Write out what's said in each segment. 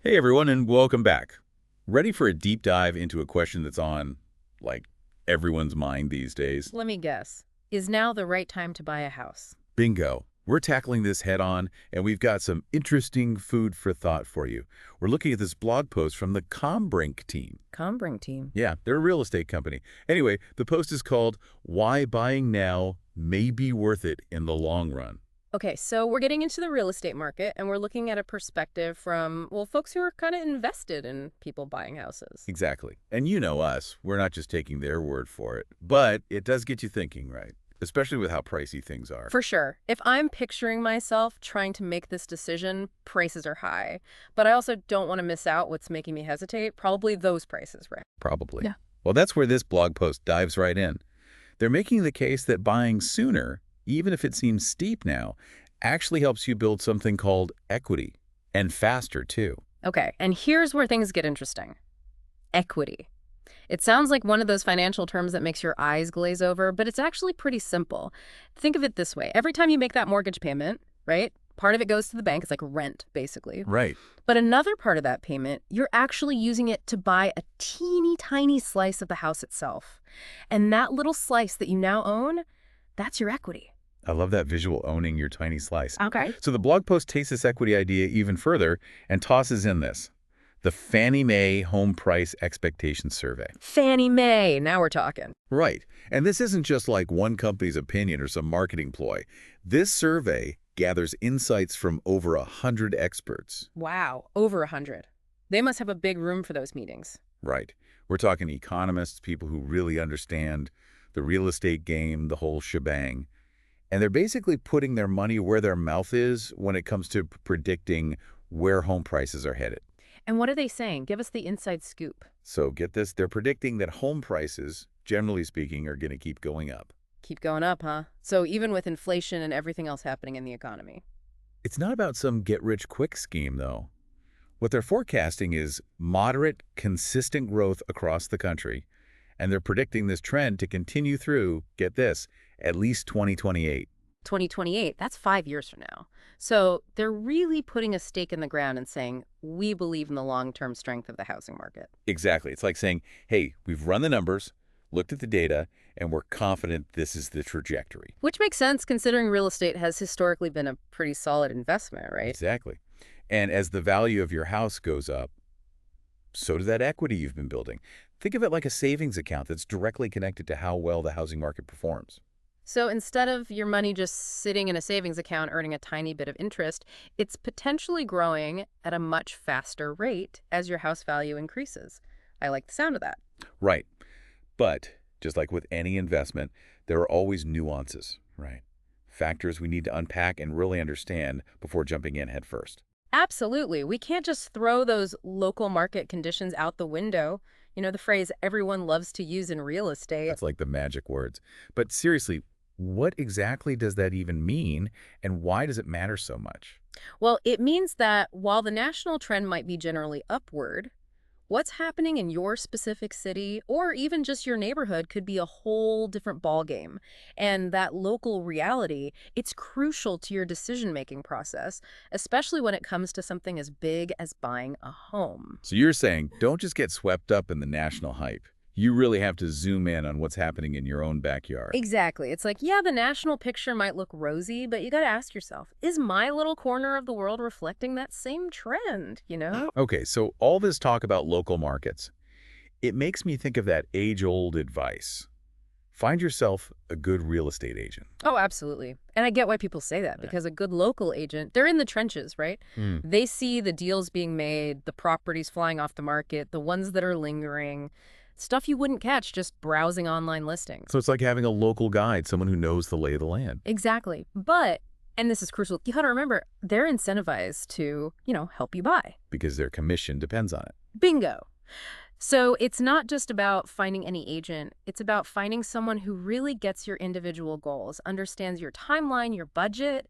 Hey everyone, and welcome back. Ready for a deep dive into a question that's on, like, everyone's mind these days? Let me guess. Is now the right time to buy a house? Bingo. We're tackling this head on, and we've got some interesting food for thought for you. We're looking at this blog post from the Kombrink team. Kombrink team. Yeah, they're a real estate company. Anyway, the post is called Why Buying Now May Be Worth It in the Long Run. Okay, so we're getting into the real estate market and we're looking at a perspective from, well, folks who are kind of invested in people buying houses. Exactly. And you know us, we're not just taking their word for it. But it does get you thinking, right? Especially with how pricey things are. For sure. If I'm picturing myself trying to make this decision, prices are high. But I also don't want to miss out what's making me hesitate. Probably those prices, right? Probably. Yeah. Well, that's where this blog post dives right in. They're making the case that buying sooner, even if it seems steep now, actually helps you build something called equity, and faster too. Okay, and here's where things get interesting. Equity. It sounds like one of those financial terms that makes your eyes glaze over, but it's actually pretty simple. Think of it this way. Every time you make that mortgage payment, right, part of it goes to the bank. It's like rent, basically. Right. But another part of that payment, you're actually using it to buy a teeny tiny slice of the house itself. And that little slice that you now own, that's your equity. I love that visual, owning your tiny slice. Okay. So the blog post takes this equity idea even further and tosses in this, the Fannie Mae Home Price Expectation Survey. Fannie Mae, now we're talking. Right. And this isn't just like one company's opinion or some marketing ploy. This survey gathers insights from over 100 experts. Wow, over 100. They must have a big room for those meetings. Right. We're talking economists, people who really understand the real estate game, the whole shebang. And they're basically putting their money where their mouth is when it comes to predicting where home prices are headed. And what are they saying? Give us the inside scoop. So get this, they're predicting that home prices, generally speaking, are going to keep going up. Keep going up, huh? So even with inflation and everything else happening in the economy. It's not about some get-rich-quick scheme, though. What they're forecasting is moderate, consistent growth across the country, and they're predicting this trend to continue through, get this, at least 2028. 2028, that's 5 years from now. So they're really putting a stake in the ground and saying, we believe in the long-term strength of the housing market. Exactly. It's like saying, hey, we've run the numbers, looked at the data, and we're confident this is the trajectory. Which makes sense considering real estate has historically been a pretty solid investment, right? Exactly. And as the value of your house goes up, so does that equity you've been building. Think of it like a savings account that's directly connected to how well the housing market performs. So instead of your money just sitting in a savings account earning a tiny bit of interest, it's potentially growing at a much faster rate as your house value increases. I like the sound of that. Right. But just like with any investment, there are always nuances, right? Factors we need to unpack and really understand before jumping in head first. Absolutely. We can't just throw those local market conditions out the window. You know, the phrase everyone loves to use in real estate. That's like the magic words. But seriously, what exactly does that even mean, and why does it matter so much? Well, it means that while the national trend might be generally upward, what's happening in your specific city or even just your neighborhood could be a whole different ballgame. And that local reality, it's crucial to your decision-making process, especially when it comes to something as big as buying a home. So you're saying don't just get swept up in the national hype. You really have to zoom in on what's happening in your own backyard. Exactly. It's like, yeah, the national picture might look rosy, but you got to ask yourself, is my little corner of the world reflecting that same trend, you know? Okay, so all this talk about local markets, it makes me think of that age-old advice. Find yourself a good real estate agent. Oh, absolutely. And I get why people say that, because a good local agent, they're in the trenches, right? They see the deals being made, the properties flying off the market, the ones that are lingering, stuff you wouldn't catch just browsing online listings. So it's like having a local guide, someone who knows the lay of the land. Exactly. But, and this is crucial, you got to remember, they're incentivized to, help you buy. Because their commission depends on it. Bingo. So it's not just about finding any agent. It's about finding someone who really gets your individual goals, understands your timeline, your budget,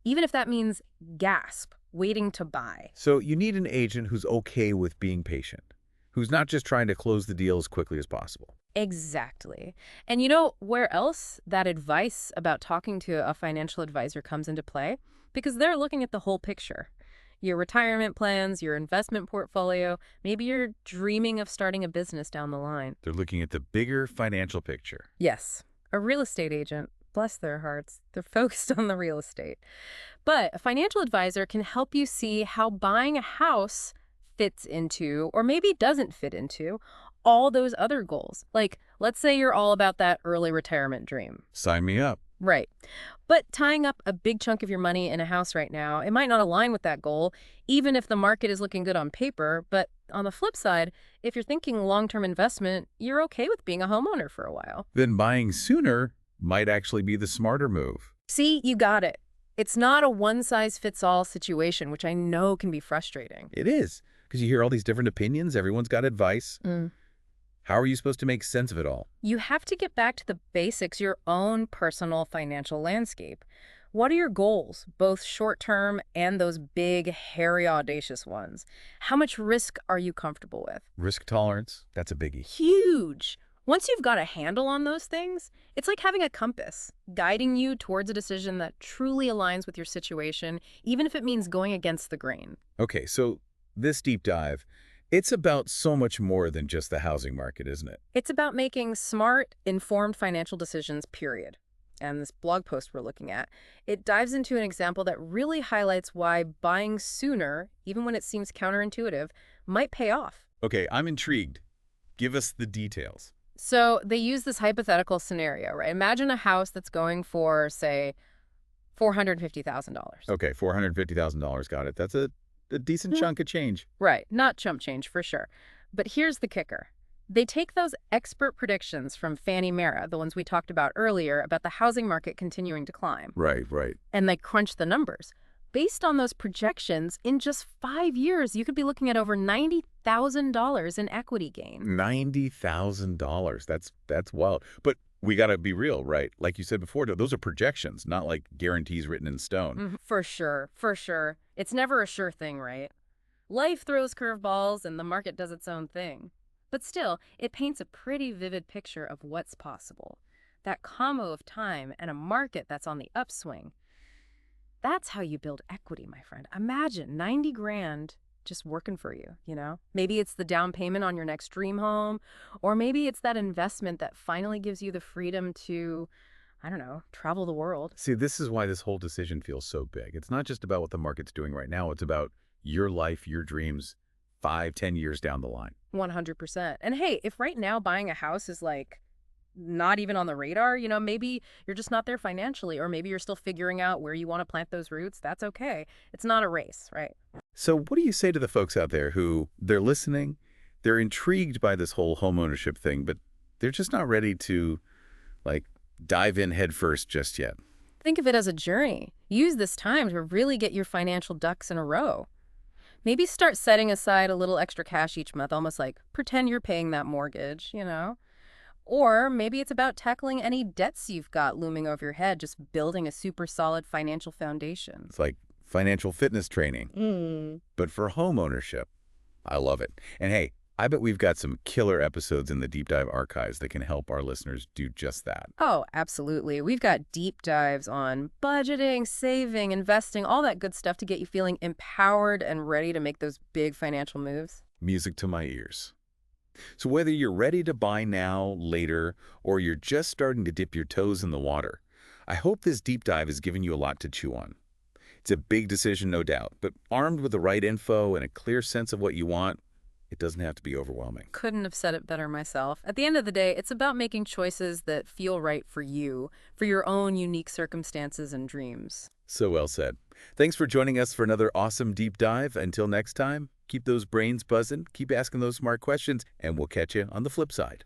even if that means gasp, waiting to buy. So you need an agent who's okay with being patient, who's not just trying to close the deal as quickly as possible. Exactly. And you know where else that advice about talking to a financial advisor comes into play? Because they're looking at the whole picture. Your retirement plans, your investment portfolio, maybe you're dreaming of starting a business down the line. They're looking at the bigger financial picture. Yes, a real estate agent, bless their hearts, they're focused on the real estate. But a financial advisor can help you see how buying a house fits into, or maybe doesn't fit into, all those other goals. Like, let's say you're all about that early retirement dream. Sign me up. Right. But tying up a big chunk of your money in a house right now, it might not align with that goal, even if the market is looking good on paper. But on the flip side, if you're thinking long-term investment, you're okay with being a homeowner for a while. Then buying sooner might actually be the smarter move. See, you got it. It's not a one-size-fits-all situation, which I know can be frustrating. It is, because you hear all these different opinions. Everyone's got advice. Mm. How are you supposed to make sense of it all? You have to get back to the basics, your own personal financial landscape. What are your goals, both short-term and those big, hairy, audacious ones? How much risk are you comfortable with? Risk tolerance, that's a biggie. Huge. Once you've got a handle on those things, it's like having a compass, guiding you towards a decision that truly aligns with your situation, even if it means going against the grain. Okay, so this deep dive, it's about so much more than just the housing market, isn't it? It's about making smart, informed financial decisions, period. And this blog post we're looking at, it dives into an example that really highlights why buying sooner, even when it seems counterintuitive, might pay off. Okay, I'm intrigued. Give us the details. So they use this hypothetical scenario, right? Imagine a house that's going for, say, $450,000. Okay, $450,000, got it. That's a decent chunk of change. Right, not chump change for sure. But here's the kicker. They take those expert predictions from Fannie Mae, the ones we talked about earlier, about the housing market continuing to climb, Right. and they crunch the numbers. Based on those projections, in just 5 years, you could be looking at over $90,000 in equity gain. $90,000. That's wild. But we got to be real, right? Like you said before, those are projections, not like guarantees written in stone. For sure, for sure. It's never a sure thing, right? Life throws curveballs and the market does its own thing. But still, it paints a pretty vivid picture of what's possible. That combo of time and a market that's on the upswing. That's how you build equity, my friend. Imagine 90 grand just working for you, you know? Maybe it's the down payment on your next dream home, or maybe it's that investment that finally gives you the freedom to, I don't know, travel the world. See, this is why this whole decision feels so big. It's not just about what the market's doing right now. It's about your life, your dreams, 5, 10 years down the line. 100%. And hey, if right now buying a house is like not even on the radar, you know, maybe you're just not there financially, or maybe you're still figuring out where you want to plant those roots. That's okay. It's not a race, right? So what do you say to the folks out there who they're listening, they're intrigued by this whole homeownership thing, but they're just not ready to like dive in headfirst just yet? Think of it as a journey. Use this time to really get your financial ducks in a row. Maybe start setting aside a little extra cash each month, almost like pretend you're paying that mortgage, you know? Or maybe it's about tackling any debts you've got looming over your head, just building a super solid financial foundation. It's like financial fitness training, but for home ownership. I love it. And hey, I bet we've got some killer episodes in the Deep Dive archives that can help our listeners do just that. Oh, absolutely. We've got deep dives on budgeting, saving, investing, all that good stuff to get you feeling empowered and ready to make those big financial moves. Music to my ears. So whether you're ready to buy now, later, or you're just starting to dip your toes in the water, I hope this deep dive has given you a lot to chew on. It's a big decision, no doubt, but armed with the right info and a clear sense of what you want, it doesn't have to be overwhelming. Couldn't have said it better myself. At the end of the day, it's about making choices that feel right for you, for your own unique circumstances and dreams. So well said. Thanks for joining us for another awesome deep dive. Until next time, keep those brains buzzing, keep asking those smart questions, and we'll catch you on the flip side.